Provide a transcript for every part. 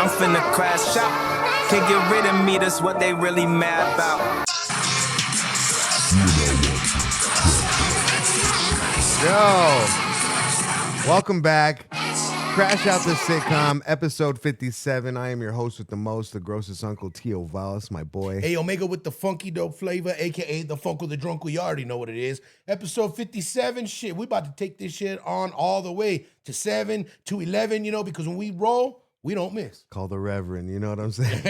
I'm finna crash out. Can't get rid of me, that's what they really mad about. Yo, welcome back. Crash Out the Sitcom, episode 57. I am your host with the most, the grossest uncle, Tio Vallis, my boy. Hey, Omega with the funky dope flavor, a.k.a. the Funkle the Drunkle. You already know what it is. Episode 57, shit, we about to take this shit on all the way to 7, to 11, you know, because when we roll, we don't miss. Call the Reverend, you know what I'm saying?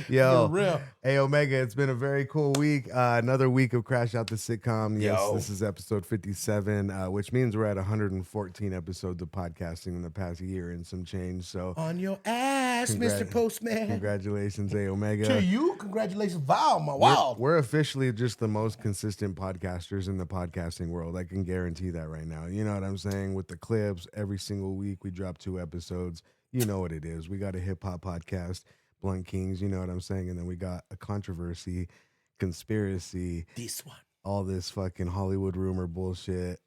Yo, For real. Hey, Omega, it's been a very cool week. Another week of Crash Out the Sitcom. Yes, Yo. This is episode 57, which means we're at 114 episodes of podcasting in the past year and some change. So On your ass, Mr. Postman. Congratulations, Hey, Omega. To you, congratulations, Val, my wow. We're officially just the most consistent podcasters in the podcasting world. I can guarantee that right now. You know what I'm saying? With the clips, every single week we drop 2 episodes. You know what it is. We got a hip-hop podcast, Blunt Kings, you know what I'm saying? And then we got a controversy, conspiracy, This one. all this fucking Hollywood rumor bullshit.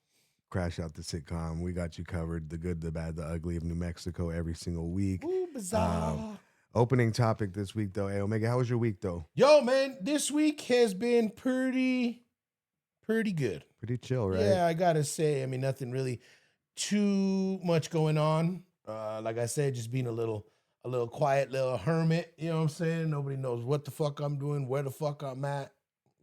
Crash Out the Sitcom. We got you covered. The good, the bad, the ugly of New Mexico every single week. Ooh, bizarre. Opening topic this week, though. Hey, Omega, how was your week, though? Yo, man, this week has been pretty good. Pretty chill, right? Yeah, I gotta say, I mean, nothing really too much going on. Like I said, just being a little quiet little hermit. You know what I'm saying? Nobody knows what the fuck I'm doing, where the fuck I'm at,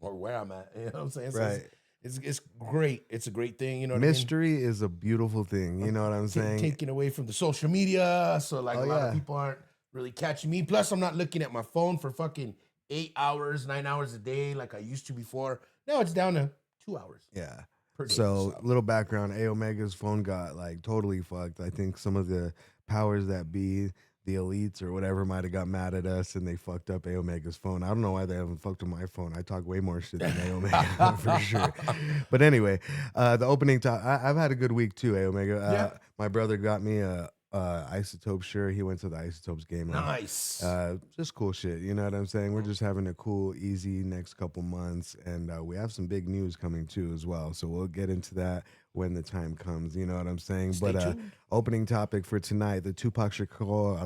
or where I'm at. You know what I'm saying? So Right. It's great. It's a great thing. You know what Mystery is a beautiful thing. You know what I'm I mean? saying? Taking away from the social media, so like Oh, a lot yeah. of people aren't really catching me. Plus, I'm not looking at my phone for fucking 8 hours, 9 hours a day like I used to before. Now it's down to 2 hours. Yeah. Per day, So, little background, A Omega's phone got like totally fucked. I think some of the powers that be, the elites or whatever, might have got mad at us and they fucked up A Omega's phone. I don't know why they haven't fucked with my phone. I talk way more shit than A Omega for sure. But anyway, the opening talk, I've had a good week too, A Omega. Yeah. My brother got me a Isotope shirt. He went to the Isotopes game. Nice. Just cool shit. You know what I'm saying? We're just having a cool, easy next couple months. And we have some big news coming too as well. So we'll get into that when the time comes. You know what I'm saying? Stay But tuned. opening topic for tonight, the Tupac Shakur,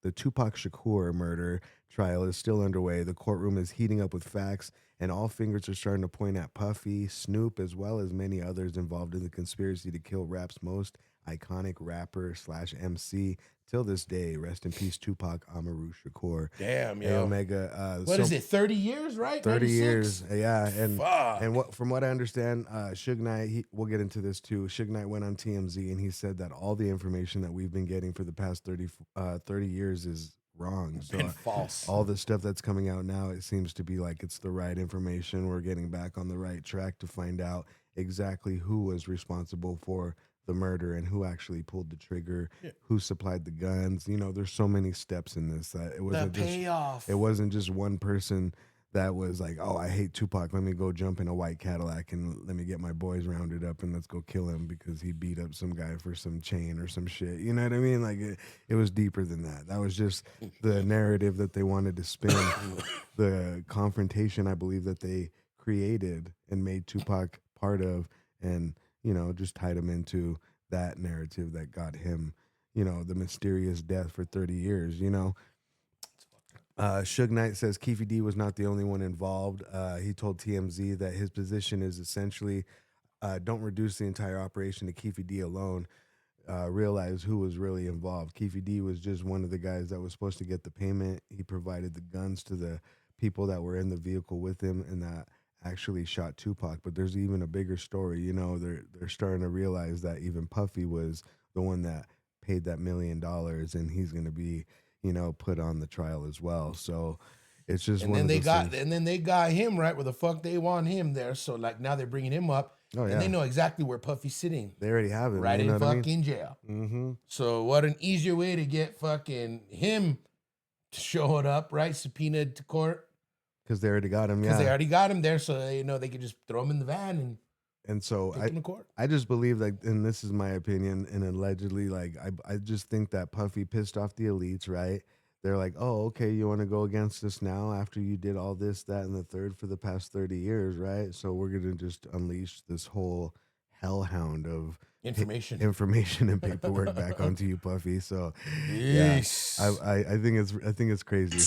the Tupac Shakur murder trial is still underway. The courtroom is heating up with facts, and all fingers are starting to point at Puffy, Snoop, as well as many others involved in the conspiracy to kill rap's most iconic rapper / MC till this day. Rest in peace, Tupac Amaru Shakur. Damn, Hey, yo. Omega. What is it? 30 years, right? 30 96? years, yeah, Fuck. and from what I understand, Suge Knight, we'll get into this too. Suge Knight went on TMZ and he said that all the information that we've been getting for the past 30 years is wrong. So Been false. all the stuff that's coming out now, it seems to be like it's the right information. We're getting back on the right track to find out exactly who was responsible for the murder and who actually pulled the trigger, who supplied the guns. You know, there's so many steps in this that it The wasn't just payoff. it wasn't just one person that was like, oh, I hate Tupac. Let me go jump in a white Cadillac and let me get my boys rounded up and let's go kill him because he beat up some guy for some chain or some shit. You know what I mean? Like it was deeper than that. That was just the narrative that they wanted to spin, the confrontation I believe that they created and made Tupac part of, and you know, just tied him into that narrative that got him, you know, the mysterious death for 30 years, you know. Suge Knight says Keefe D was not the only one involved. He told TMZ that his position is essentially don't reduce the entire operation to Keefe D alone. Realize who was really involved. Keefe D was just one of the guys that was supposed to get the payment. He provided the guns to the people that were in the vehicle with him and that actually shot Tupac. But there's even a bigger story. You know, they're starting to realize that even Puffy was the one that paid that $1 million and he's going to be, you know, put on the trial as well. So it's just And then they got him right where the fuck they want him there. So like now they're bringing him up, Oh, yeah. and they know exactly where Puffy's sitting, They already have it. right you know in what I mean? fucking jail. Mm-hmm. So what an easier way to get fucking him to show it up, right? Subpoenaed to court Because they already got him, because yeah. they already got him there, so they know they could just throw him in the van And so and take him to court. I just believe, like, and this is my opinion, and allegedly, like, I just think that Puffy pissed off the elites, right? They're like, oh, okay, you want to go against us now after you did all this, that, and the third for the past 30 years, right? So we're going to just unleash this whole hellhound of Information. information and paperwork back onto you, Puffy. So Yes. yeah, I think it's crazy.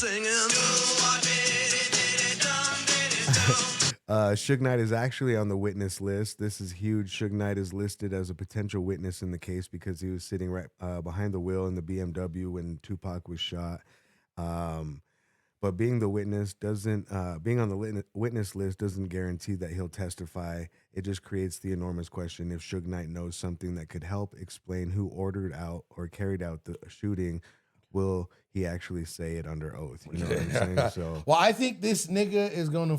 Suge Knight is actually on the witness list. This is huge. Suge Knight is listed as a potential witness in the case because he was sitting right behind the wheel in the BMW when Tupac was shot. But being the witness doesn't, being on the witness list doesn't guarantee that he'll testify. It just creates the enormous question if Suge Knight knows something that could help explain who ordered out or carried out the shooting. Will he actually say it under oath? You know what I'm saying? So, well, I think this nigga is gonna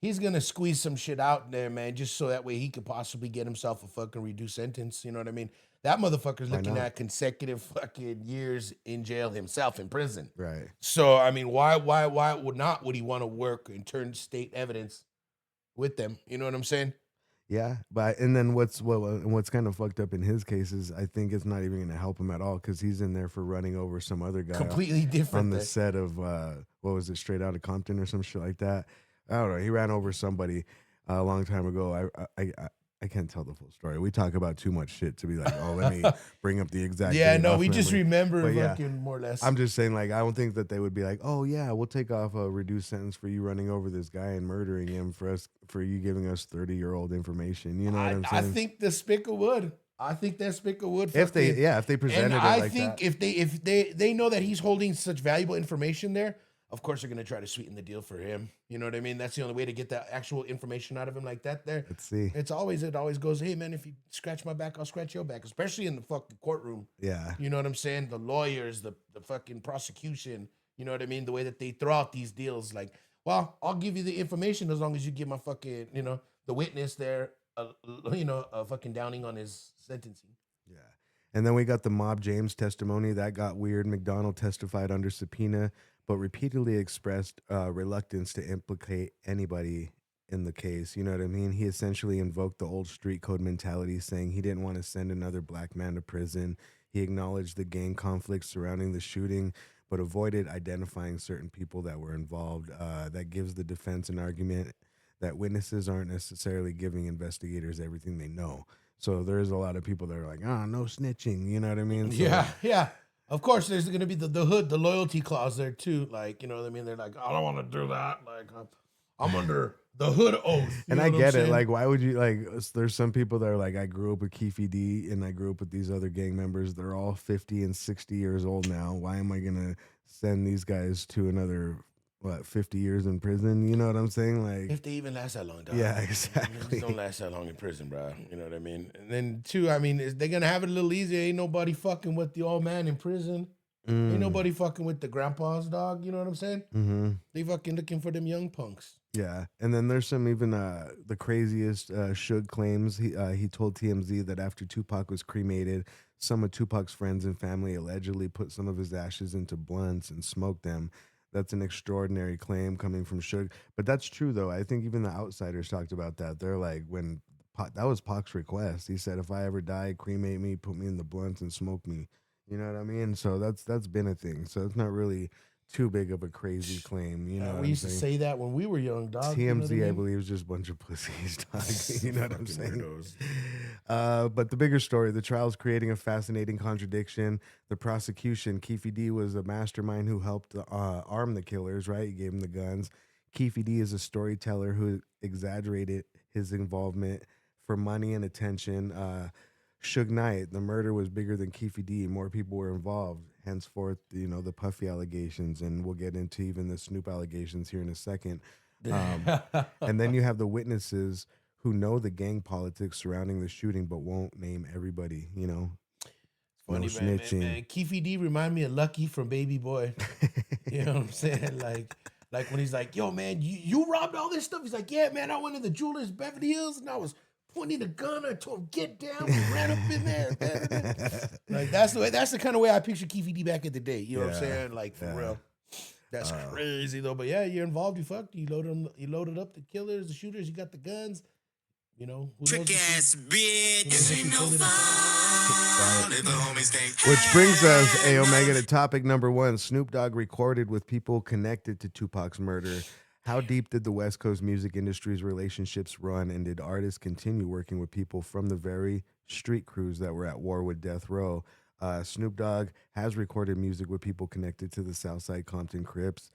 he's gonna squeeze some shit out there, man, just so that way he could possibly get himself a fucking reduced sentence. You know what I mean? That motherfucker's looking at consecutive fucking years in jail himself, in prison. right. So I mean, why would he want to work and turn state evidence with them? You know what I'm saying? Yeah, but and then what's kind of fucked up in his case is I think it's not even going to help him at all because he's in there for running over some other guy Completely different on the set of what was it, Straight Outta Compton or some shit like that. I don't know. He ran over somebody a long time ago. I can't tell the full story. We talk about too much shit to be like, oh, let me bring up the exact. Yeah, date no, off we just memory. remember But yeah, fucking more or less. I'm just saying, like, I don't think that they would be like, oh yeah, we'll take off a reduced sentence for you running over this guy and murdering him for you giving us 30-year-old information. You know what I'm saying? I think the Spicker would. I think that Spicker would. If they presented and it I like think that. if they know that he's holding such valuable information there, of course they're gonna try to sweeten the deal for him. You know what I mean? That's the only way to get the actual information out of him like that. There, Let's see. it always goes, hey man, if you scratch my back, I'll scratch your back. Especially in the fucking courtroom. Yeah. You know what I'm saying? The lawyers, the fucking prosecution. You know what I mean? The way that they throw out these deals, like, well, I'll give you the information as long as you give my fucking, the witness there, a fucking downing on his sentencing. Yeah. And then we got the Mob James testimony. That got weird. McDonald testified under subpoena, but repeatedly expressed reluctance to implicate anybody in the case. You know what I mean? He essentially invoked the old street code mentality, saying he didn't want to send another black man to prison. He acknowledged the gang conflicts surrounding the shooting, but avoided identifying certain people that were involved. That gives the defense an argument that witnesses aren't necessarily giving investigators everything they know. So there's a lot of people that are like, no snitching. You know what I mean? So, yeah. Of course, there's going to be the hood, the loyalty clause there too. Like, you know what I mean? They're like, I don't want to do that. Like, I'm under the hood oath. And I get it. Like, why would you, like, there's some people that are like, I grew up with Keefe D and I grew up with these other gang members. They're all 50 and 60 years old now. Why am I going to send these guys to another 50 years in prison? You know what I'm saying? Like, if they even last that long, dog. Yeah, exactly. They don't last that long in prison, bro. You know what I mean? And then two, I mean, they're gonna have it a little easier. Ain't nobody fucking with the old man in prison. Ain't nobody fucking with the grandpa's dog. You know what I'm saying? Mm-hmm. They fucking looking for them young punks. Yeah, and then there's some even the craziest Suge claims. He told TMZ that after Tupac was cremated, some of Tupac's friends and family allegedly put some of his ashes into blunts and smoked them. That's an extraordinary claim coming from Suge. But that's true, though. I think even the outsiders talked about that. They're like, that was Pac's request. He said, if I ever die, cremate me, put me in the blunts, and smoke me. You know what I mean? So that's been a thing. So it's not really too big of a crazy claim. You know, we used to say that when we were young, dog. TMZ, you know what I mean? I believe, is just a bunch of pussies, dog. You know what I'm saying? But the bigger story, the trial's creating a fascinating contradiction. The prosecution, Keefe D, was a mastermind who helped arm the killers, right? He gave them the guns. Keefe D is a storyteller who exaggerated his involvement for money and attention. Suge Knight, the murder was bigger than Keefe D. More people were involved. Henceforth, the Puffy allegations, and we'll get into even the Snoop allegations here in a second. And then you have the witnesses who know the gang politics surrounding the shooting, but won't name everybody. Funny, no snitching. Man. Keefe D remind me of Lucky from Baby Boy. You know what I'm saying? Like when he's like, yo, man, you robbed all this stuff? He's like, yeah, man, I went to the jeweler's Beverly Hills and I was pointing a gun. I told him, get down. We ran up in there. Like, that's the kind of way I picture Keefe D back in the day. You know what I'm saying? Like, for real. That's crazy, though. But yeah, you're involved. You fucked. You loaded up the killers, the shooters. You got the guns. Trick ass bitch. Which brings us, A Omega, to topic number one. Snoop Dogg recorded with people connected to Tupac's murder. How deep did the West Coast music industry's relationships run, and did artists continue working with people from the very street crews that were at war with Death Row? Snoop Dogg has recorded music with people connected to the Southside Compton Crips.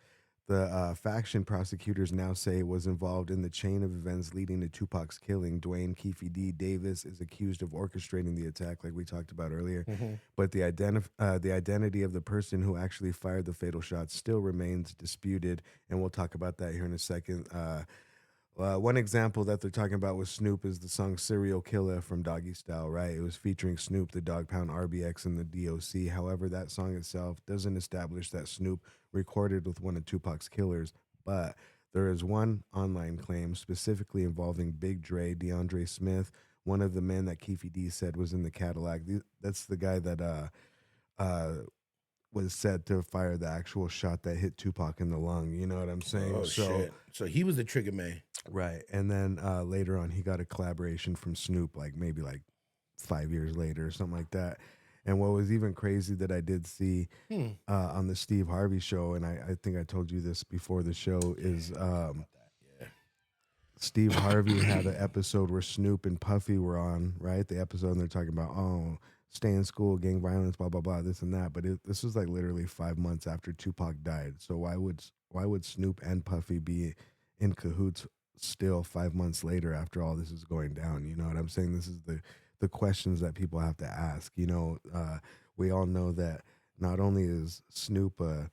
The faction prosecutors now say was involved in the chain of events leading to Tupac's killing. Dwayne Keefe D. Davis is accused of orchestrating the attack, like we talked about earlier. But the identity of the person who actually fired the fatal shot still remains disputed, and we'll talk about that here in a second. One example that they're talking about with Snoop is the song Serial Killer from Doggy Style, right? It was featuring Snoop, the Dog Pound, RBX, and the DOC. However, that song itself doesn't establish that Snoop recorded with one of Tupac's killers, but there is one online claim specifically involving Big Dre, DeAndre Smith, one of the men that Keefe D said was in the Cadillac. That's the guy that was said to fire the actual shot that hit Tupac in the lung. You know what I'm saying? Oh, shit. So he was the trigger man. Right. And then later on, he got a collaboration from Snoop, like maybe like 5 years later or something like that. And what was even crazy that I did see on the Steve Harvey show, and I think I told you this before the show, is Steve Harvey had an episode where Snoop and Puffy were on, right? The episode, and they're talking about, oh, stay in school, gang violence, blah, blah, blah, this and that. But this was like literally 5 months after Tupac died. So why would Snoop and Puffy be in cahoots still 5 months later after all this is going down? You know what I'm saying? This is the questions that people have to ask. You know, we all know that not only is Snoop a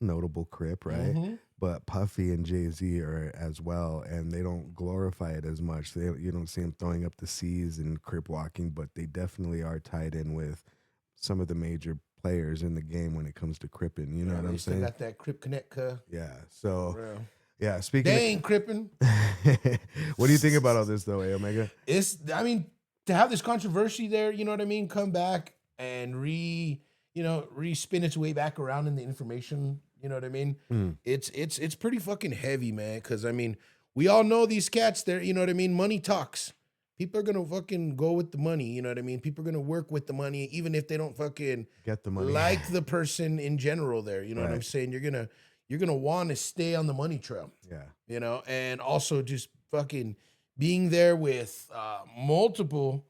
notable Crip, right? But Puffy and Jay-Z are as well, and they don't glorify it as much. You don't see them throwing up the C's and Crip walking, but they definitely are tied in with some of the major players in the game when it comes to Crippin'. You know what I'm They still saying? got that Crip Connect, Yeah. So, real. yeah. Speaking, They ain't crippin'. What do you think about all this, though, Omega? I mean, to have this controversy there, you know what I mean, come back and re-spin its way back around in the information, you know what I mean? It's pretty fucking heavy, man, because, I mean, we all know these cats there, you know what I mean? Money talks. People are going to fucking go with the money, you know what I mean? People are going to work with the money, even if they don't fucking Get the money. like the person in general there, you know what I'm Right. saying? You're gonna want to stay on the money trail. Yeah. You know, and also just fucking being there with multiple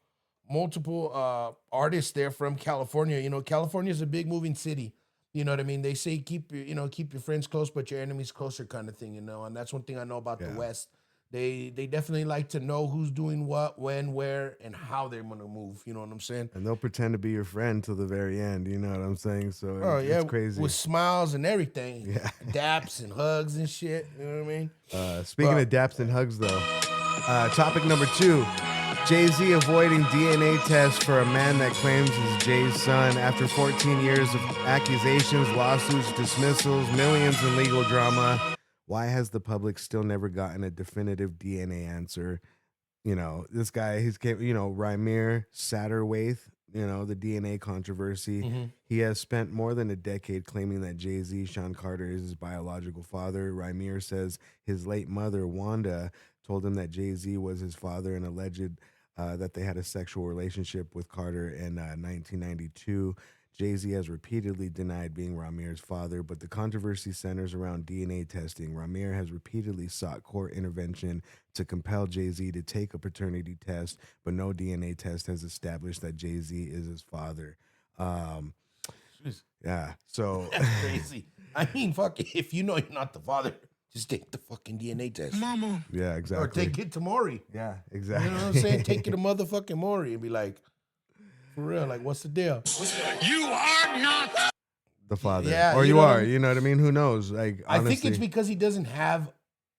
artists there from California. You know, California is a big moving city. You know what I mean? They say keep your friends close, but your enemies closer, kind of thing. You know, and that's one thing I know about the West. They definitely like to know who's doing what, when, where, and how they're gonna move. You know what I'm saying? And they'll pretend to be your friend till the very end. You know what I'm saying? So it's crazy. with smiles and everything. Yeah. Daps and hugs and shit. You know what I mean? Speaking of daps and hugs, though, topic number 2. Jay-Z avoiding DNA test for a man that claims is Jay's son after 14 years of accusations, lawsuits, dismissals, millions in legal drama. Why has the public still never gotten a definitive DNA answer? You know, this guy, Rymir Satterwaith, you know, the DNA controversy. He has spent more than a decade claiming that Jay-Z, Sean Carter, is his biological father. Rymir says his late mother, Wanda, told him that Jay-Z was his father and alleged that they had a sexual relationship with Carter in 1992. Jay-Z has repeatedly denied being Rymir's father, but the controversy centers around DNA testing. Rymir has repeatedly sought court intervention to compel Jay-Z to take a paternity test, but no DNA test has established that Jay-Z is his father. Yeah, so That's crazy. I mean, fuck, if you know you're not the father, just take the fucking DNA test. Mama. yeah, exactly. Or take it to Maury. Yeah, You exactly. know what I'm saying? Take it to motherfucking Maury and be like, for real, like, what's the deal? You are not. the father, Yeah, or you you know what are. I mean? You know what I mean? Who knows? Like, I honestly, think it's because he doesn't have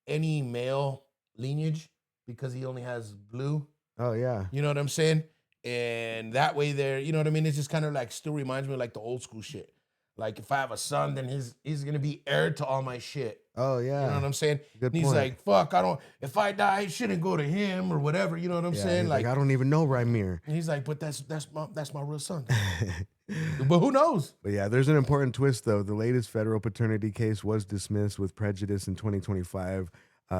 any male lineage because he only has blue. oh yeah, You know what I'm saying? And that way there, you know what I mean? It's just kind of like still reminds me of like the old school shit. Like if I have a son, then he's gonna be heir to all my shit. oh yeah. You know what I'm saying? Good And he's point. like, fuck, if I die, it shouldn't go to him or whatever. You know what I'm Yeah, saying? he's like, Like, I don't even know Rymir. and he's like, but that's my real son. But who knows? But yeah, there's an important twist though. The latest federal paternity case was dismissed with prejudice in 2025,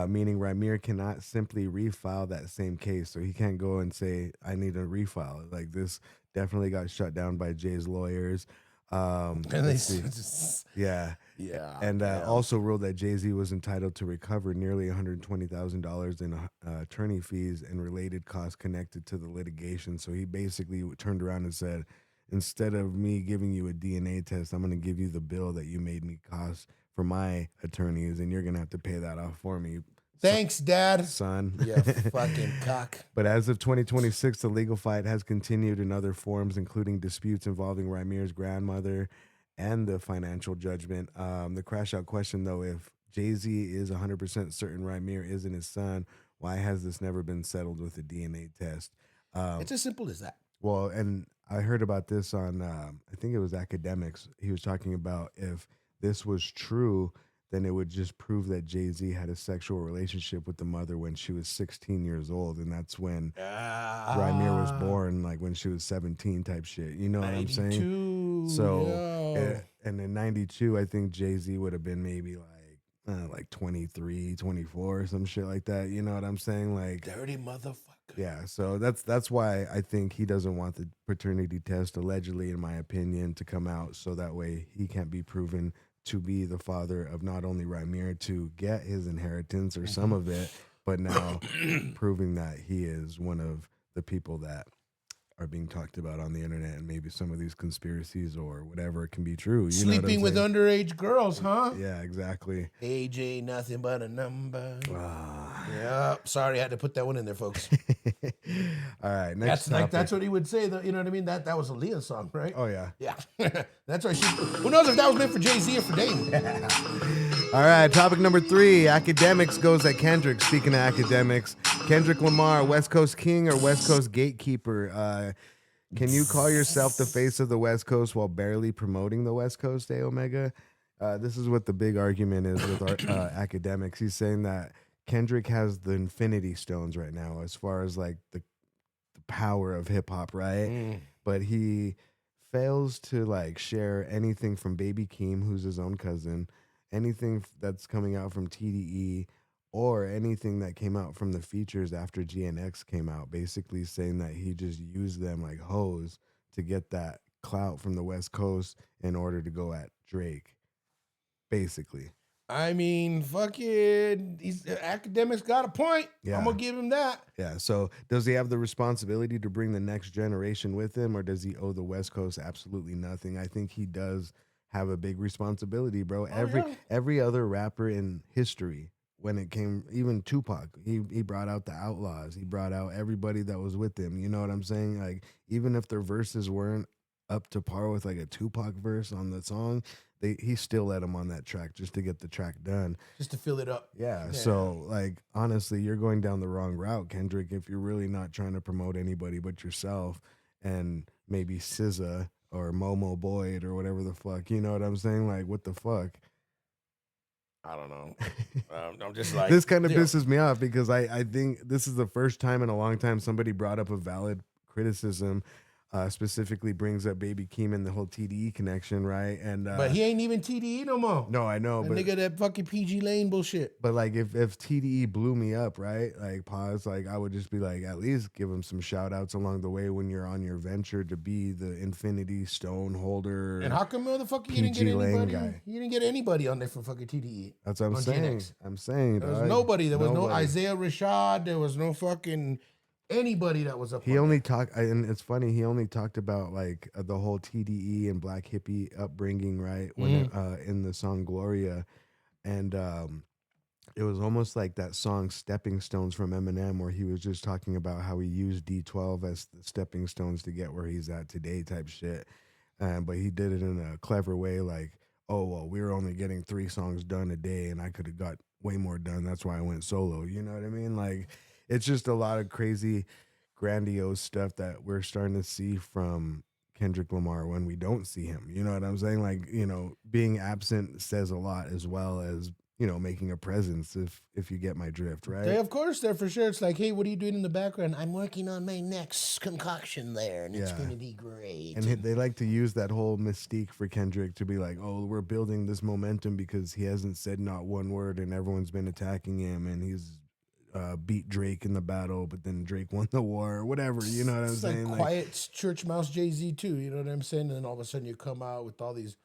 meaning Rymir cannot simply refile that same case. So he can't go and say, I need a refile. Like this definitely got shut down by Jay's lawyers. And they Let's see. just, Yeah. yeah. And yeah. also ruled that Jay-Z was entitled to recover nearly $120,000 in attorney fees and related costs connected to the litigation. So he basically turned around and said, instead of me giving you a DNA test, I'm going to give you the bill that you made me cost for my attorneys, and you're going to have to pay that off for me. Thanks, Dad. Son. Yeah, fucking cock. But as of 2026, the legal fight has continued in other forms, including disputes involving Ramir's grandmother and the financial judgment. The crash out question, though, if Jay-Z is 100% certain Ramir isn't his son, why has this never been settled with a DNA test? It's as simple as that. Well, and I heard about this on, I think it was Academics. He was talking about if this was true, then it would just prove that Jay-Z had a sexual relationship with the mother when she was 16 years old. And that's when Ramir was born, like when she was 17 type shit. You know what I'm saying? 92, So, yo. and in 92, I think Jay-Z would have been maybe like 23, 24 or some shit like that. You know what I'm saying? Like, Dirty motherfucker. yeah, so that's why I think he doesn't want the paternity test, allegedly, in my opinion, to come out, so that way he can't be proven to be the father of not only Ramir to get his inheritance or some of it, but now proving that he is one of the people that are being talked about on the internet, and maybe some of these conspiracies or whatever can be true. You know what I'm Sleeping with saying? underage girls, huh? Yeah, exactly. Age ain't nothing but a number. Ah. Yeah, sorry, I had to put that one in there, folks. All right, next That's topic. what he would say, though. You know what I mean? That was a Leah song, right? Oh yeah. Yeah, that's why she. Who knows if that was meant for Jay-Z or for Dame? All right, topic number 3. Academics goes at Kendrick. Speaking of academics, Kendrick Lamar, West Coast King or West Coast Gatekeeper? Can you call yourself the face of the West Coast while barely promoting the West Coast, A Omega? This is what the big argument is with our academics. He's saying that Kendrick has the Infinity Stones right now, as far as like the power of hip hop, right? But he fails to like share anything from Baby Keem, who's his own cousin, anything that's coming out from TDE, or anything that came out from the features after GNX came out, basically saying that he just used them like hoes to get that clout from the West Coast in order to go at Drake, basically. I mean, fucking, academics got a point. Yeah. I'm gonna give him that. Yeah, so does he have the responsibility to bring the next generation with him, or does he owe the West Coast absolutely nothing? I think he does have a big responsibility, bro. Every other rapper in history, when it came, even Tupac, he brought out the Outlaws. He brought out everybody that was with him. You know what I'm saying? Like, even if their verses weren't up to par with like a Tupac verse on the song, he still let him on that track just to get the track done. Just to fill it up. Yeah, so like honestly, you're going down the wrong route, Kendrick, if you're really not trying to promote anybody but yourself and maybe SZA or Momo Boyd or whatever the fuck. You know what I'm saying? Like, what the fuck? I don't know. I'm just like, This kind of pisses me off because I think this is the first time in a long time somebody brought up a valid criticism. Specifically brings up Baby Keem and the whole TDE connection, right? And but he ain't even TDE no more. no, I know, That nigga, that fucking PG Lane bullshit. But like if TDE blew me up, right? Like pause, like I would just be like, at least give him some shout outs along the way when you're on your venture to be the Infinity Stone holder. And how come motherfucker you didn't get anybody? You didn't get anybody on there from fucking TDE. That's what I'm saying. GNX. I'm saying There was nobody. There was no Isaiah Rashad. There was no fucking anybody that was up. He only talked, and it's funny. He only talked about like the whole TDE and Black hippie upbringing, right? When in the song Gloria, and it was almost like that song "Stepping Stones" from Eminem, where he was just talking about how he used D12 as the stepping stones to get where he's at today, type shit. But he did it in a clever way, like, oh well, we were only getting 3 songs done a day, and I could have got way more done. That's why I went solo. You know what I mean? Like. It's just a lot of crazy, grandiose stuff that we're starting to see from Kendrick Lamar when we don't see him. You know what I'm saying? Like, you know, being absent says a lot, as well as, you know, making a presence, if you get my drift, right? Of course, they're for sure. It's like, hey, what are you doing in the background? I'm working on my next concoction there, and it's going to be great. And they like to use that whole mystique for Kendrick to be like, oh, we're building this momentum because he hasn't said not one word and everyone's been attacking him and he's beat Drake in the battle, but then Drake won the war or whatever. You know what I'm It's saying? like quiet church mouse Jay-Z too. You know what I'm saying? And then all of a sudden you come out with all these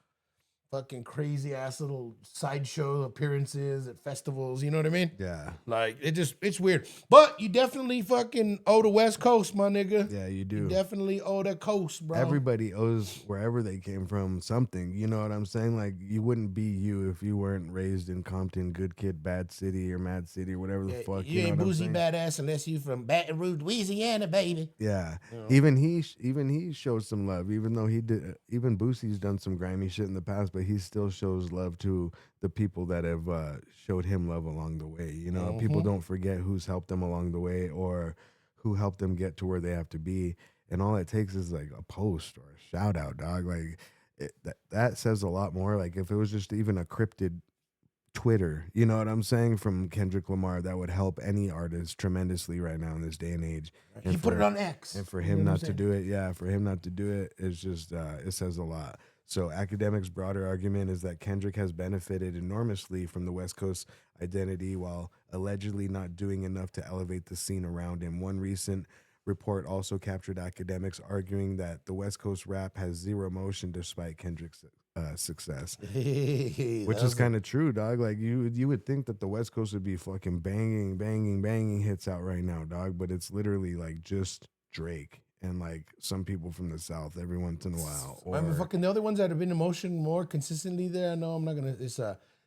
fucking crazy ass little sideshow appearances at festivals. You know what I mean? Yeah. Like it's weird. But you definitely fucking owe the West Coast, my nigga. Yeah, you do. You definitely owe the coast, bro. Everybody owes wherever they came from something. You know what I'm saying? Like, you wouldn't be you if you weren't raised in Compton, Good Kid, Bad City, or Mad City, or whatever the fuck. You know ain't what I'm boozy saying? badass unless you from Baton Rouge, Louisiana, baby. Yeah. You know? Even he showed some love, even though even Boosie's done some grimy shit in the past, but he still shows love to the people that have showed him love along the way. You know, people don't forget who's helped them along the way or who helped them get to where they have to be. And all it takes is like a post or a shout out, dog. Like that says a lot more. Like if it was just even a cryptid Twitter, you know what I'm saying, from Kendrick Lamar, that would help any artist tremendously right now in this day and age. And He put it on X. And for him not to do it, for him not to do it, it's just, it says a lot. So Academics' broader argument is that Kendrick has benefited enormously from the West Coast identity while allegedly not doing enough to elevate the scene around him. One recent report also captured Academics arguing that the West Coast rap has zero motion despite Kendrick's success, which is kind of true, dog. Like you would think that the West Coast would be fucking banging hits out right now, dog, but it's literally like just Drake and like some people from the South every once in a while. Or fucking the other ones that have been in motion more consistently there. I know I'm not gonna.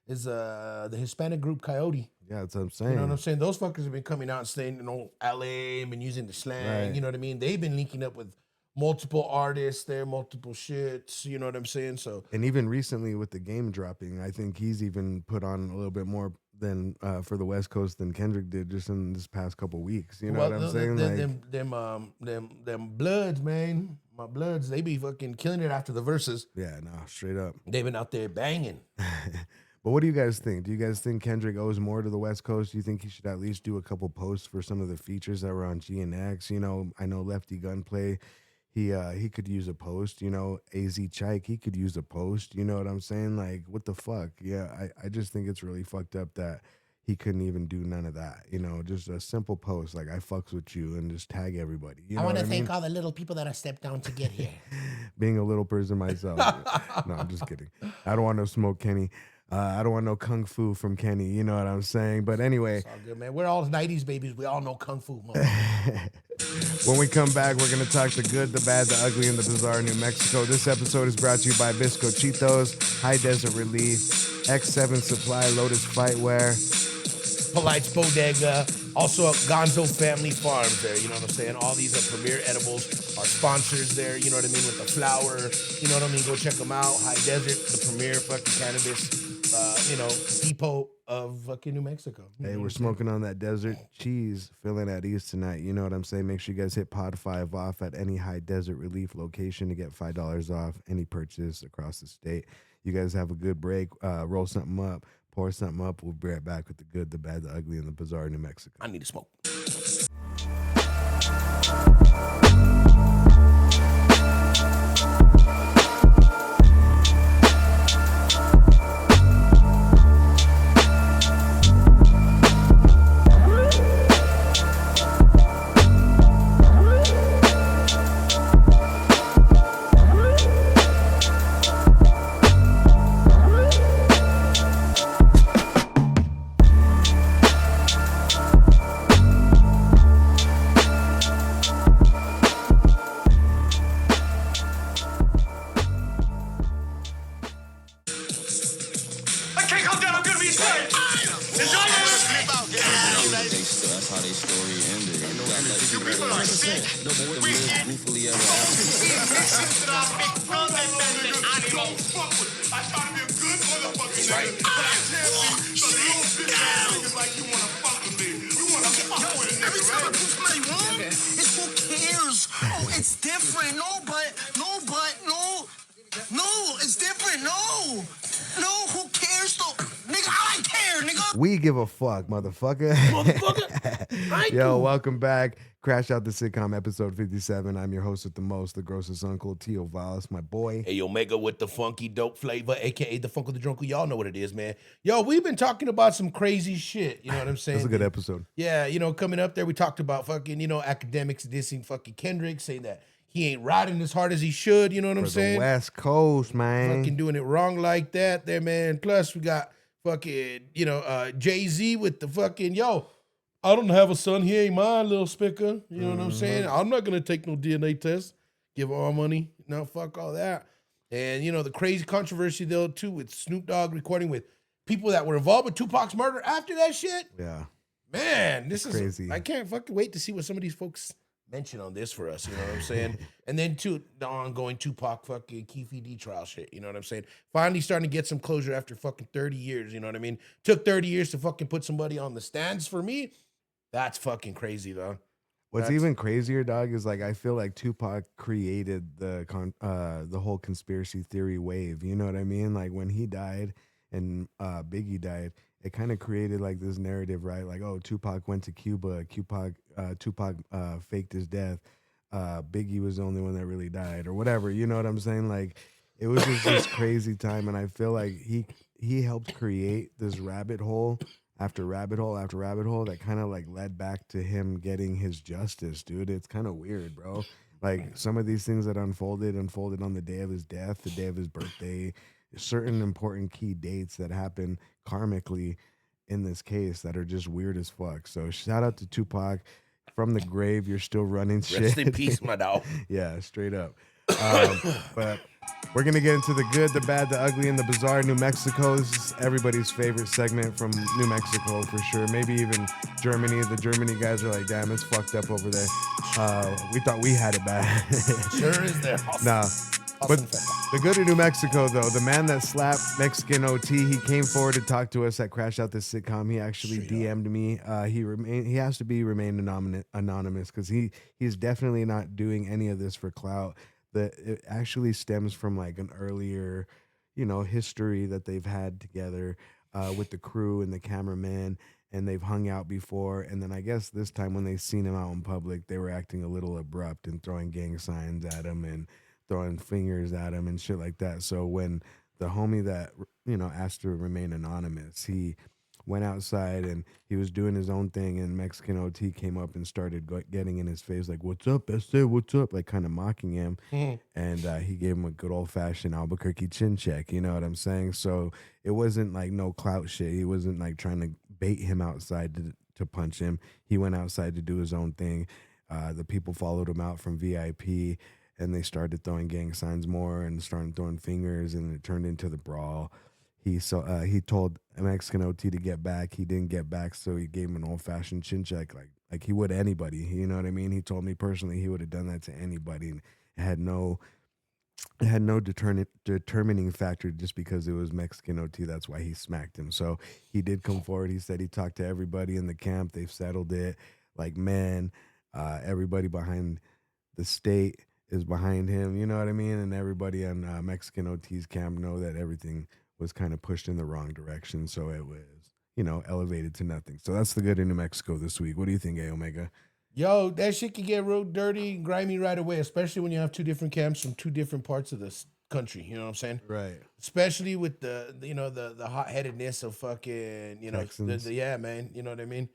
Is the Hispanic group Coyote. Yeah, that's what I'm saying. You know what I'm saying? Those fuckers have been coming out and saying, you know, LA and been using the slang. Right. You know what I mean? They've been linking up with multiple artists there, multiple shits. You know what I'm saying? So, and even recently with the game dropping, I think he's even put on a little bit more than for the West Coast than Kendrick did just in this past couple weeks. You know what I'm saying? Them Bloods, man. My Bloods, they be fucking killing it after the verses. Yeah, no, straight up. They've been out there banging. But what do you guys think? Do you guys think Kendrick owes more to the West Coast? Do you think he should at least do a couple posts for some of the features that were on G and X? You know, I know Lefty Gunplay, he could use a post. You know, AZ Chike, he could use a post. You know what I'm saying? Like, what the fuck? Yeah, I just think it's really fucked up that he couldn't even do none of that. You know, just a simple post like, I fucks with you, and just tag everybody. You know I want to what mean? thank all the little people that have stepped down to get here. Being a little person myself. No, I'm just kidding. I don't want no smoke, Kenny. I don't want no kung fu from Kenny. You know what I'm saying? But anyway. It's all good, man. We're all 90s babies. We all know kung fu. When we come back, we're going to talk the good, the bad, the ugly, and the bizarre in New Mexico. This episode is brought to you by Bisco Cheetos, High Desert Relief, X7 Supply, Lotus Fightwear, Polite's Bodega, also Gonzo Family Farms there, you know what I'm saying? All these are Premier Edibles, our sponsors there, you know what I mean, with the flour, you know what I mean? Go check them out. High Desert, the premier fucking cannabis, depot of fucking New Mexico. Hey, we're smoking on that desert cheese, feeling at ease tonight. You know what I'm saying? Make sure you guys hit Pod 5 off at any High Desert Relief location to get $5 off any purchase across the state. You guys have a good break. Roll something up, pour something up. We'll be right back with the good, the bad, the ugly, and the bizarre in New Mexico. I need to smoke. We give a fuck, motherfucker. Yo, welcome back. Crash Out the Sitcom, episode 57. I'm your host with the most, the grossest uncle, Tio Valis, my boy. Hey, Omega with the funky dope flavor, a.k.a. the Funk of the Drunkle. Y'all know what it is, man. Yo, we've been talking about some crazy shit. You know what I'm saying? That's a good episode. Yeah, you know, coming up there, we talked about fucking, academics dissing fucking Kendrick, saying that he ain't riding as hard as he should. You know what I'm saying? The West Coast, man. Fucking doing it wrong like that there, man. Plus, we got fucking, Jay-Z with the fucking, I don't have a son. He ain't mine, little spicker. You know what I'm saying? I'm not going to take no DNA test. Give all money. No, fuck all that. And, the crazy controversy, though, too, with Snoop Dogg recording with people that were involved with Tupac's murder after that shit. Yeah. Man, this is crazy. I can't fucking wait to see what some of these folks mention on this for us. You know what I'm saying? And then, too, the ongoing Tupac fucking Keefe D trial shit. You know what I'm saying? Finally starting to get some closure after fucking 30 years. You know what I mean? Took 30 years to fucking put somebody on the stands for me. That's fucking crazy, though. What's even crazier, dog, is like I feel like Tupac created the whole conspiracy theory wave. You know what I mean? Like when he died and Biggie died, it kind of created like this narrative, right? Like, oh, Tupac went to Cuba. Tupac faked his death. Biggie was the only one that really died, or whatever. You know what I'm saying? Like it was just this crazy time, and I feel like he helped create this rabbit hole. After rabbit hole after rabbit hole that kind of like led back to him getting his justice, dude. It's kind of weird, bro. Like some of these things that unfolded on the day of his death, the day of his birthday, certain important key dates that happen karmically in this case that are just weird as fuck. So shout out to Tupac. From the grave, you're still running shit. Rest in peace, my dog. Yeah, straight up. But we're going to get into the good, the bad, the ugly, and the bizarre. New Mexico. This is everybody's favorite segment from New Mexico for sure. Maybe even Germany. The Germany guys are like, damn, it's fucked up over there. We thought we had it bad. Sure is there. Nah. But the good of New Mexico, though, the man that slapped Mexican OT, he came forward to talk to us at Crash Out the Sitcom. He actually DM'd me. He has to remain anonymous because he's definitely not doing any of this for clout. It actually stems from like an earlier, history that they've had together with the crew and the cameraman, and they've hung out before. And then I guess this time when they seen him out in public, they were acting a little abrupt and throwing gang signs at him and throwing fingers at him and shit like that. So when the homie that, asked to remain anonymous, he went outside and he was doing his own thing, and Mexican OT came up and started getting in his face like, "What's up, Esther? What's up?" Like kind of mocking him. And he gave him a good old-fashioned Albuquerque chin check, you know what I'm saying? So it wasn't like no clout shit. He wasn't like trying to bait him outside to punch him. He went outside to do his own thing. The people followed him out from VIP, and they started throwing gang signs more and started throwing fingers, and it turned into the brawl. He told Mexican OT to get back. He didn't get back, so he gave him an old-fashioned chin check like he would anybody. You know what I mean? He told me personally he would have done that to anybody, and it had no determining factor just because it was Mexican OT. That's why he smacked him. So he did come forward. He said he talked to everybody in the camp. They've settled it. Like, man, everybody behind the state is behind him, you know what I mean? And everybody on Mexican OT's camp know that everything was kind of pushed in the wrong direction. So it was, elevated to nothing. So that's the good in New Mexico this week. What do you think, A Omega? Yo, that shit can get real dirty and grimy right away, especially when you have two different camps from two different parts of this country. You know what I'm saying? Right. Especially with the hot-headedness of fucking, Texans. yeah, man. You know what I mean?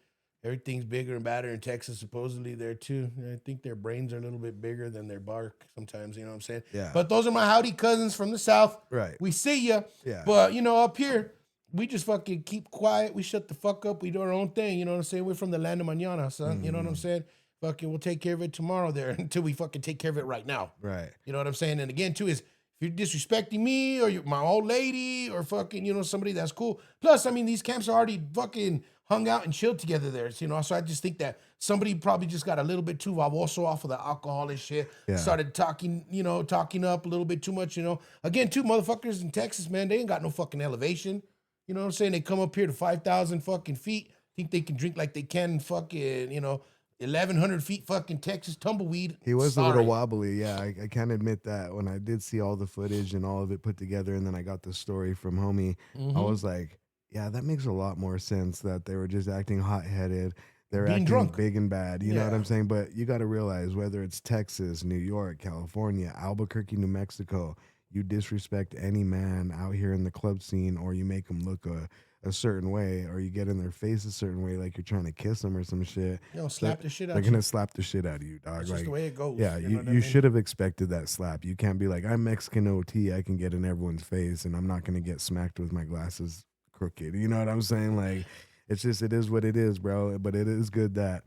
Everything's bigger and badder in Texas, supposedly there too. I think their brains are a little bit bigger than their bark sometimes, you know what I'm saying? Yeah. But those are my howdy cousins from the South. Right. We see ya. Yeah. But, up here, we just fucking keep quiet. We shut the fuck up. We do our own thing, you know what I'm saying? We're from the land of mañana, son. You know what I'm saying? Fucking we'll take care of it tomorrow there until we fucking take care of it right now. Right. You know what I'm saying? And again, too, is if you're disrespecting me or my old lady or fucking, somebody that's cool. Plus, I mean, these camps are already fucking hung out and chilled together there. So I just think that somebody probably just got a little bit too baboso off of the alcohol and shit. Yeah. Started talking up a little bit too much, Again, too, motherfuckers in Texas, man, they ain't got no fucking elevation. You know what I'm saying? They come up here to 5,000 fucking feet, think they can drink like they can fucking, 1,100 feet fucking Texas tumbleweed. He was a little wobbly, yeah. I can't admit that. When I did see all the footage and all of it put together, and then I got the story from homie, I was like, Yeah, that makes a lot more sense that they were just acting hot-headed. They're Being acting drunk. big and bad. You know what Yeah. I'm saying? But you got to realize whether it's Texas, New York, California, Albuquerque, New Mexico, you disrespect any man out here in the club scene, or you make them look a certain way, or you get in their face a certain way, like you're trying to kiss them or some shit. You know, slap the shit out They're you. gonna slap the shit out of you, dog. That's like, just the way it goes. yeah, you know you, what I you mean? should have expected that slap. You can't be like, I'm Mexican OT. I can get in everyone's face, and I'm not gonna get smacked with my glasses crooked. You know what I'm saying? Like, it's just it is what it is, bro. But it is good that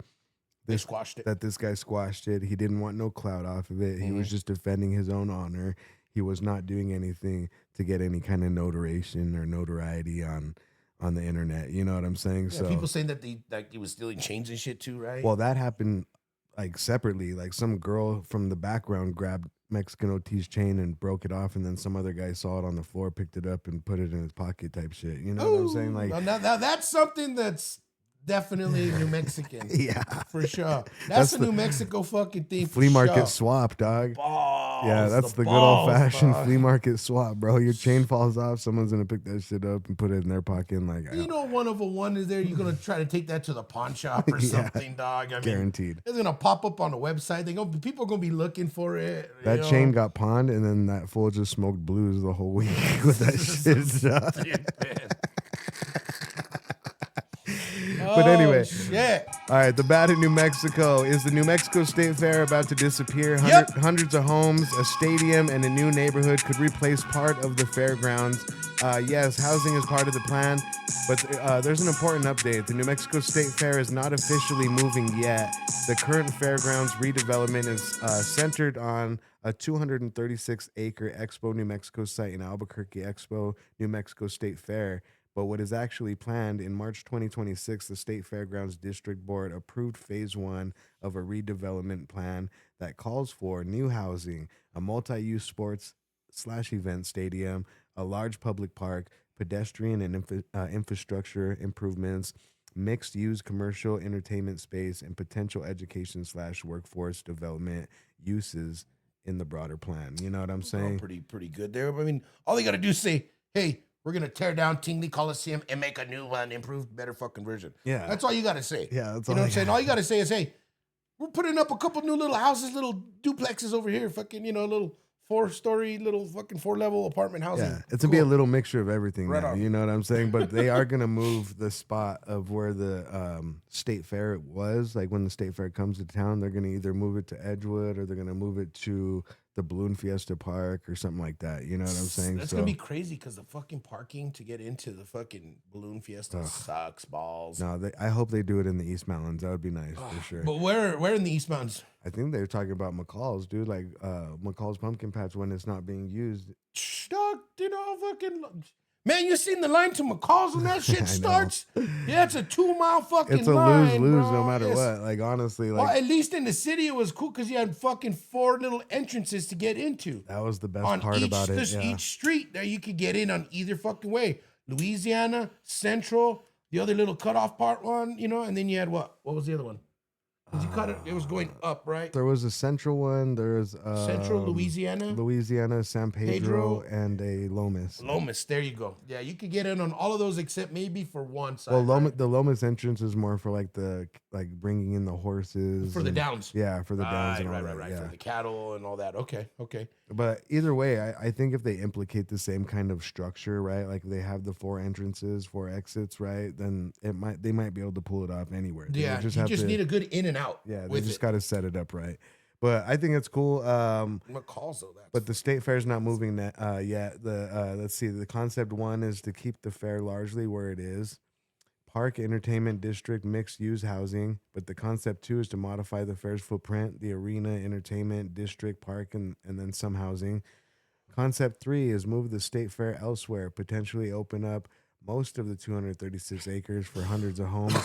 They squashed it. that this guy squashed it. He didn't want no clout off of it. He was just defending his own honor. He was not doing anything to get any kind of notarization or notoriety on the internet. You know what I'm saying? Yeah, So people saying that he was stealing chains and shit too, right? well, that happened like separately. Like some girl from the background grabbed Mexican OT's chain and broke it off, and then some other guy saw it on the floor, picked it up, and put it in his pocket type shit. You know what I'm saying? Like, now that's something that's definitely New Mexican. yeah, For sure. That's That's a the New Mexico fucking thing. flea for market sure. swap, dog. Balls, Yeah, that's the good balls, old fashioned dog. flea market swap, bro. Your chain falls off, someone's gonna pick that shit up and put it in their pocket. And like, You know, one of a one is there. You're gonna try to take that to the pawn shop or Yeah. something, dog. I mean, guaranteed. it's gonna pop up on the website. People are gonna be looking for it. That chain got pawned, and then that fool just smoked blues the whole week with that shit. dog. But anyway, shit. all right, the bad in New Mexico is the New Mexico State Fair about to disappear. Yep. Hundreds of homes, a stadium, and a new neighborhood could replace part of the fairgrounds. Yes, housing is part of the plan, but there's an important update. The New Mexico State Fair is not officially moving yet. The current fairgrounds redevelopment is centered on a 236-acre Expo New Mexico site in Albuquerque. Expo New Mexico State Fair. But what is actually planned in March 2026, the State Fairgrounds District Board approved phase 1 of a redevelopment plan that calls for new housing, a multi-use sports/event stadium, a large public park, pedestrian and infrastructure improvements, mixed-use commercial entertainment space, and potential education/workforce development uses in the broader plan. You know what I'm saying? Pretty good there. I mean, all they gotta do is say, "Hey, we're gonna tear down Tingley Coliseum and make a new one, improved, better fucking version." Yeah. That's all you gotta say. Yeah, that's You all know what I I'm saying? got. All you gotta say is, "Hey, we're putting up a couple new little houses, little duplexes over here, fucking, little 4-story, little fucking 4-level apartment housing." Yeah, it's gonna be a Cool. little mixture of everything Right now. on. You know what I'm saying? But they are gonna move the spot of where the state fair was. Like when the state fair comes to town, they're gonna either move it to Edgewood or they're gonna move it to the Balloon Fiesta Park or something like that. You know what I'm saying? That's gonna be crazy because the fucking parking to get into the fucking Balloon Fiesta sucks balls. no. I hope they do it in the East Mountains. That would be nice for sure. But where in the East Mountains? I think they're talking about McCall's, dude. Like McCall's Pumpkin Patch when it's not being used. Dog, fucking man, you seen the line to McCall's when that I shit know. starts? Yeah, it's a 2-mile fucking It's a line, lose-lose bro. no matter It's- what. Like honestly, Well, like at least in the city, it was cool because you had fucking 4 little entrances to get into. that was the best On part about it. Yeah. each street that you could get in on either fucking way. Louisiana, Central, the other little cutoff part one, and then you had what? What was the other one? 'Cause you cut it, it was going up, right? There was a central one. There's Central, Louisiana, San Pedro, Pedro. and a Lomas. Lomas, there you go. Yeah, you could get in on all of those except maybe for one side. Well, right? the Lomas entrance is more for like bringing in the horses For the and- downs. Yeah, for the downs and all that. Right. Yeah. For the cattle and all that. Okay. But either way, I think if they implicate the same kind of structure, right? Like they have the 4 entrances, 4 exits, right? Then they might be able to pull it off anywhere. They Yeah, you have just to- need a good in and out. Yeah, they with just it. got to set it up right. But I think it's cool. McCall's though. That's But the state fair is not moving yet. Let's see. The concept 1 is to keep the fair largely where it is. Park, entertainment district, mixed use housing. But the concept 2 is to modify the fair's footprint, the arena, entertainment district, park, and then some housing. Concept 3 is move the state fair elsewhere, potentially open up most of the 236 acres for hundreds of homes,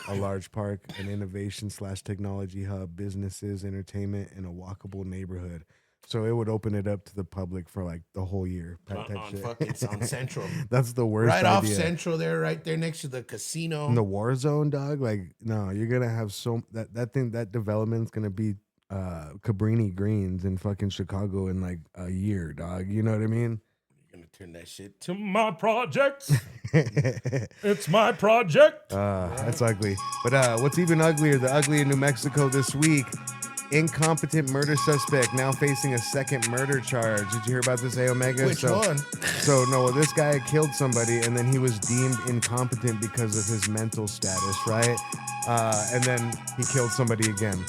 a large park, an innovation/technology hub, businesses, entertainment, and a walkable neighborhood. So it would open it up to the public for like the whole year. on Central. That's the worst Right off idea. Central there, right there next to the casino. In the war zone, dog. Like, no, you're gonna have that development's gonna be Cabrini Greens in fucking Chicago in like a year, dog. You know what I mean? You're gonna turn that shit to my project. It's my project. That's ugly. But what's even uglier, the ugly in New Mexico this week, incompetent murder suspect now facing a second murder charge. Did you hear about this, A Omega? Which one? Well, this guy killed somebody and then he was deemed incompetent because of his mental status, right? And then he killed somebody again.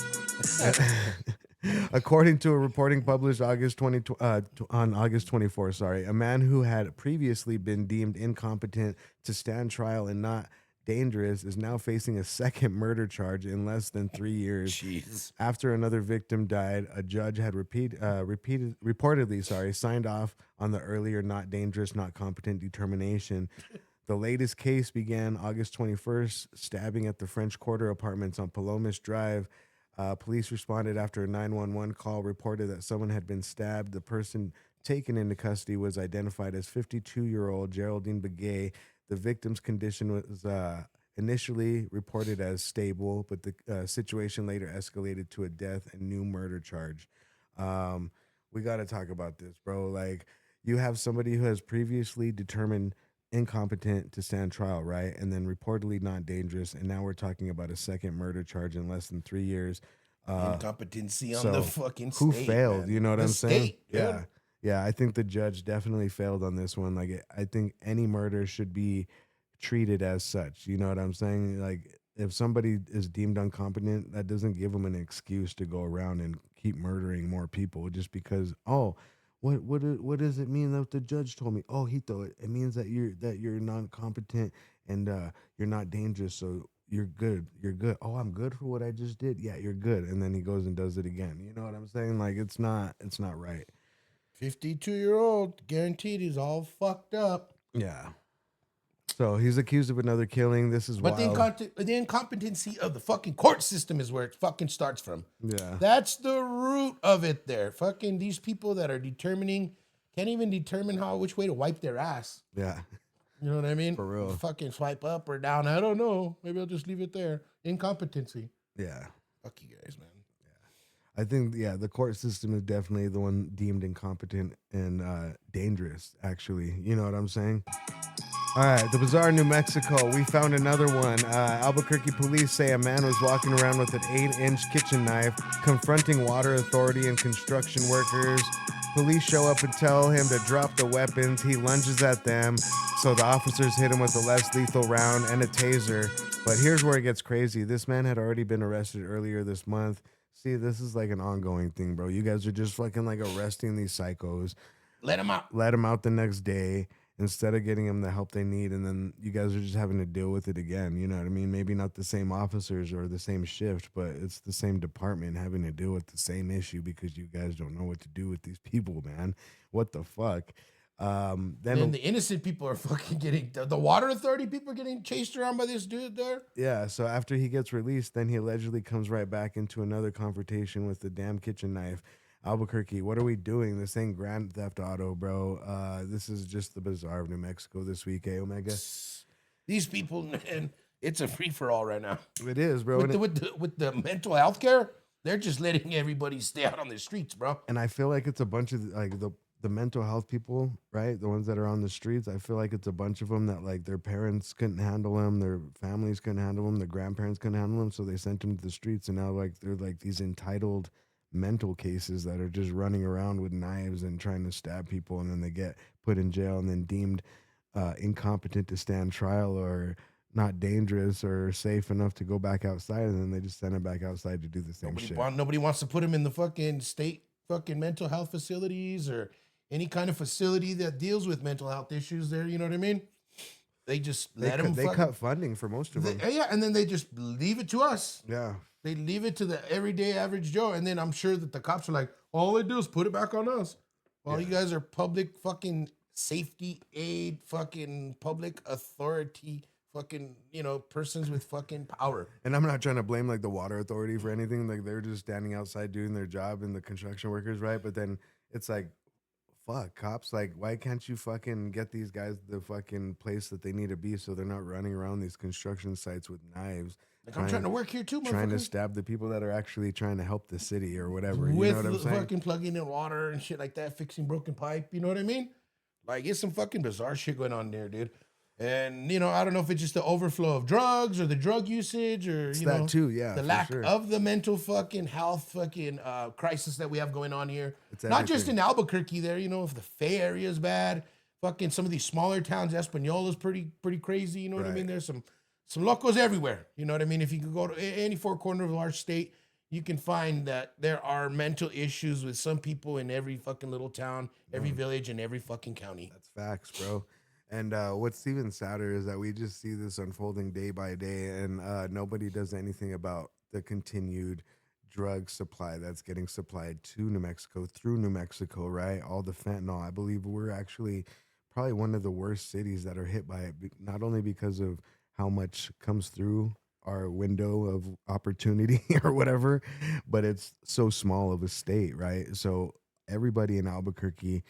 According to a reporting published on August 24, a man who had previously been deemed incompetent to stand trial and not dangerous is now facing a second murder charge in less than 3 years. Jeez. After another victim died, a judge had reportedly signed off on the earlier not dangerous, not competent determination. The latest case began August 21st, stabbing at the French Quarter Apartments on Palomas Drive. Police responded after a 911 call reported that someone had been stabbed. The person taken into custody was identified as 52-year-old Geraldine Begay. The victim's condition was initially reported as stable, but the situation later escalated to a death and new murder charge. We got to talk about this, bro. Like, you have somebody who has previously determined incompetent to stand trial, right? And then reportedly not dangerous. And now we're talking about a second murder charge in less than 3 years. Incompetency on the fucking state. Who failed? Man. You know what I'm saying? State, yeah. Yeah, I think the judge definitely failed on this one. Like, I think any murder should be treated as such. You know what I'm saying? Like, if somebody is deemed incompetent, that doesn't give them an excuse to go around and keep murdering more people just because, what does it mean that the judge told me? Oh, he thought it means that you're non-competent and you're not dangerous, so you're good. You're good. Oh, I'm good for what I just did. Yeah, you're good. And then he goes and does it again. You know what I'm saying? Like, it's not right. 52-year-old, guaranteed he's all fucked up. Yeah. So he's accused of another killing. This is wild. The incompetency of the fucking court system is where it fucking starts from. Yeah. That's the root of it there. Fucking these people that are can't even determine which way to wipe their ass. Yeah. You know what I mean? For real. Fucking swipe up or down. I don't know. Maybe I'll just leave it there. Incompetency. Yeah. Fuck you guys, man. I think, the court system is definitely the one deemed incompetent and dangerous, actually. You know what I'm saying? All right, the bizarre New Mexico. We found another one. Albuquerque police say a man was walking around with an 8-inch kitchen knife, confronting water authority and construction workers. Police show up and tell him to drop the weapons. He lunges at them, so the officers hit him with a less lethal round and a taser. But here's where it gets crazy. This man had already been arrested earlier this month. See, this is like an ongoing thing, bro. You guys are just fucking like arresting these psychos. Let him out. Let him out the next day instead of getting them the help they need. And then you guys are just having to deal with it again. You know what I mean? Maybe not the same officers or the same shift, but it's the same department having to deal with the same issue because you guys don't know what to do with these people, man. What the fuck? Then the innocent people are fucking getting the water authority people are getting chased around by this dude there. Yeah, so after he gets released, then he allegedly comes right back into another confrontation with the damn kitchen knife. Albuquerque, what are we doing? This ain't Grand Theft Auto, bro. This is just the bizarre of New Mexico this week, Omega. These people, man, it's a free for all right now. It is, bro. With the mental health care, they're just letting everybody stay out on the streets, bro. And I feel like it's a bunch of like the mental health people, right? The ones that are on the streets. I feel like it's a bunch of them that like their parents couldn't handle them, their families couldn't handle them, their grandparents couldn't handle them, so they sent them to the streets. And now like they're like these entitled mental cases that are just running around with knives and trying to stab people, and then they get put in jail and then deemed incompetent to stand trial or not dangerous or safe enough to go back outside, and then they just send them back outside to do the same shit. Nobody wants to put them in the fucking state fucking mental health facilities or any kind of facility that deals with mental health issues there. You know what I mean? They just let them. They cut funding for most of them. Yeah, and then they just leave it to us. Yeah. They leave it to the everyday average Joe, and then I'm sure that the cops are like, all they do is put it back on us. Well, you guys are public fucking safety aid, fucking public authority, fucking, persons with fucking power. And I'm not trying to blame like the water authority for anything. Like they're just standing outside doing their job and the construction workers, right? But then it's like, fuck, cops, like, why can't you fucking get these guys the fucking place that they need to be so they're not running around these construction sites with knives? Like, I'm trying to work here too, motherfucker. Trying to stab the people that are actually trying to help the city or whatever. You with know what I'm saying? Fucking plugging in water and shit like that, fixing broken pipe. You know what I mean? Like, it's some fucking bizarre shit going on there, dude. And, you know, I don't know if it's just the overflow of drugs or the drug usage or, It's you that know, too, yeah, the for lack sure. of the mental fucking health fucking crisis that we have going on here. It's Not just everything. in Albuquerque there, you know, if the Fay area is bad, fucking some of these smaller towns, Espanola's pretty crazy, you know what I mean? Right. There's some locos everywhere, you know what I mean? If you can go to any four corner of our state, you can find that there are mental issues with some people in every fucking little town, every village, and every fucking county. That's facts, bro. And what's even sadder is that we just see this unfolding day by day, and nobody does anything about the continued drug supply that's getting supplied to New Mexico through New Mexico, right? All the fentanyl. I believe we're actually probably one of the worst cities that are hit by it, not only because of how much comes through our window of opportunity or whatever, but it's so small of a state, right? So everybody in Albuquerque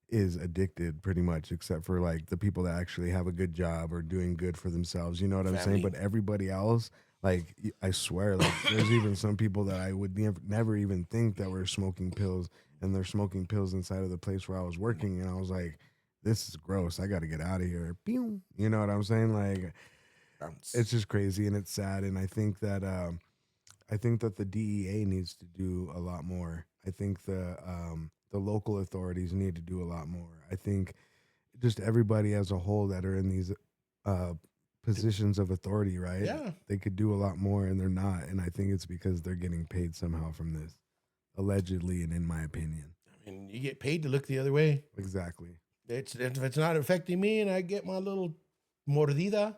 is addicted pretty much, except for like the people that actually have a good job or doing good for themselves. You know what I'm saying? Family. But everybody else, like I swear, like there's even some people that I would never even think that were smoking pills, and they're smoking pills inside of the place where I was working, and I was like, this is gross. I got to get out of here. Pew. You know what I'm saying? Like it's just crazy and it's sad, and I think that the DEA needs to do a lot more. I think the local authorities need to do a lot more. I think just everybody as a whole that are in these uh, positions of authority, right? Yeah. They could do a lot more, and they're not. And I think it's because they're getting paid somehow from this, allegedly, and in my opinion. And you get paid to look the other way. Exactly. If it's not affecting me and I get my little mordida,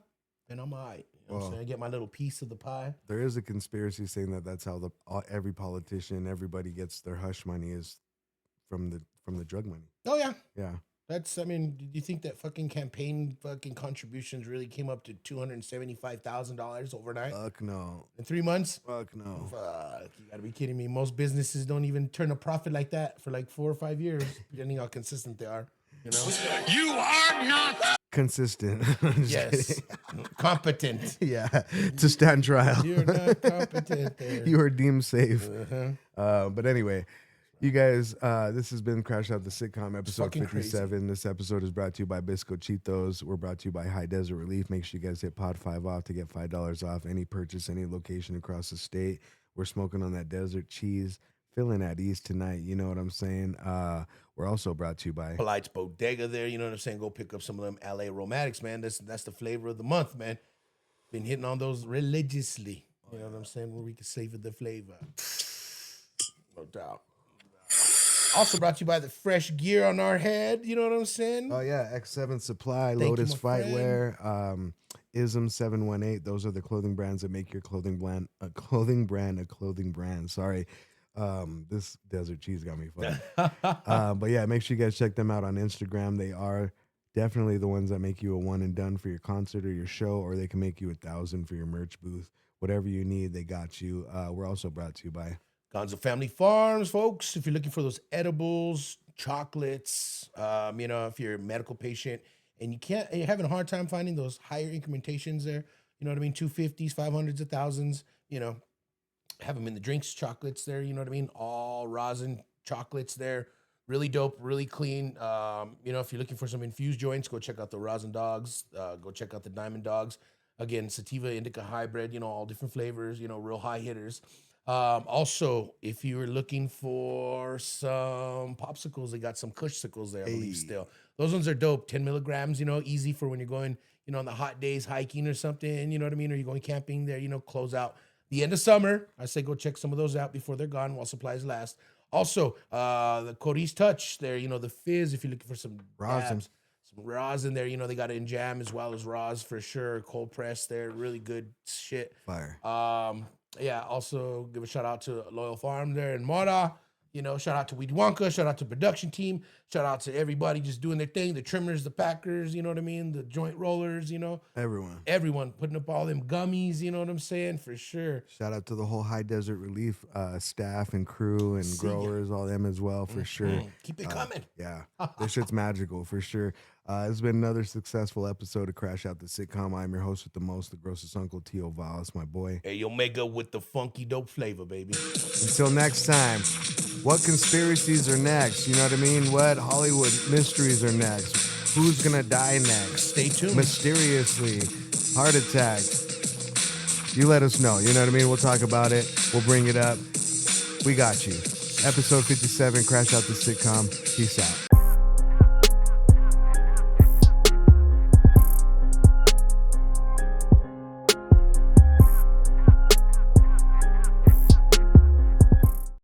then I'm all right. You know what I'm saying? I get my little piece of the pie. There is a conspiracy saying that that's how every politician, everybody gets their hush money is from the drug money. Oh, yeah. Yeah. I mean, do you think that fucking campaign fucking contributions really came up to $275,000 overnight Fuck no. in 3 months? Fuck no. Fuck, you gotta be kidding me. Most businesses don't even turn a profit like that for like 4 or 5 years, depending how consistent they are. You know? You are not Consistent. Just Yes. kidding. Competent. Yeah. To stand trial. You're not competent there. You are deemed safe. Uh-huh. But anyway, you guys, this has been Crash Out the Sitcom, episode fucking 57. This episode is brought to you by Bisco Cheetos. We're brought to you by High Desert Relief. Make sure you guys hit Pod 5 off to get $5 off any purchase, any location across the state. We're smoking on that desert cheese, feeling at ease tonight. You know what I'm saying? We're also brought to you by Polite's Bodega there, you know what I'm saying? Go pick up some of them LA Aromatics, man. That's the flavor of the month, man. Been hitting on those religiously. You know what I'm saying? Where we can savor the flavor. No doubt. Also brought to you by the fresh gear on our head. You know what I'm saying? Oh yeah, X7 Supply, Thank you, Lotus my friend. Fightwear, Ism 718. Those are the clothing brands that make your clothing brand a clothing brand. Sorry. This desert cheese got me fucked. But yeah, make sure you guys check them out on Instagram. They are definitely the ones that make you a one and done for your concert or your show, or they can make you 1,000 for your merch booth. Whatever you need, they got you. We're also brought to you by Gonzo Family Farms, folks. If you're looking for those edibles, chocolates, you know, if you're a medical patient and you're having a hard time finding those higher incrementations there, you know what I mean? 250s, 500s, 1,000s, you know, have them in the drinks, chocolates there, you know what I mean? All rosin chocolates there. Really dope, really clean. You know, if you're looking for some infused joints, go check out the Rosin Dogs. Go check out the Diamond Dogs. Again, sativa, indica hybrid, you know, all different flavors, you know, real high hitters. Also, if you were looking for some popsicles, they got some Kushsicles there, I believe, still. Those ones are dope. 10 milligrams, you know, easy for when you're going, you know, on the hot days hiking or something, you know what I mean? Or you're going camping there, you know, close out the end of summer. I say go check some of those out before they're gone while supplies last. Also, the Cody's Touch there, you know, the fizz, if you're looking for some Rosin. dabs, some rosin there, you know, they got it in jam as well as Roz for sure. Cold press there, really good shit. Fire. Yeah, also give a shout out to Loyal Farm there in Mora. You know, shout out to Weed Wonka, shout out to production team, shout out to everybody just doing their thing, the trimmers, the packers, you know what I mean, the joint rollers, you know. Everyone putting up all them gummies, you know what I'm saying, for sure. Shout out to the whole High Desert Relief staff and crew and growers, all them as well, for sure. Keep it coming. Yeah, this shit's magical, for sure. It's been another successful episode of Crash Out the Sitcom. I'm your host with the most, the grossest uncle, T.O. Valis, my boy. Hey, Omega with the funky dope flavor, baby. Until next time. What conspiracies are next? You know what I mean? What Hollywood mysteries are next? Who's gonna die next? Stay tuned. Mysteriously, heart attack. You let us know. You know what I mean? We'll talk about it. We'll bring it up. We got you. Episode 57, Crash Out the Sitcom. Peace out.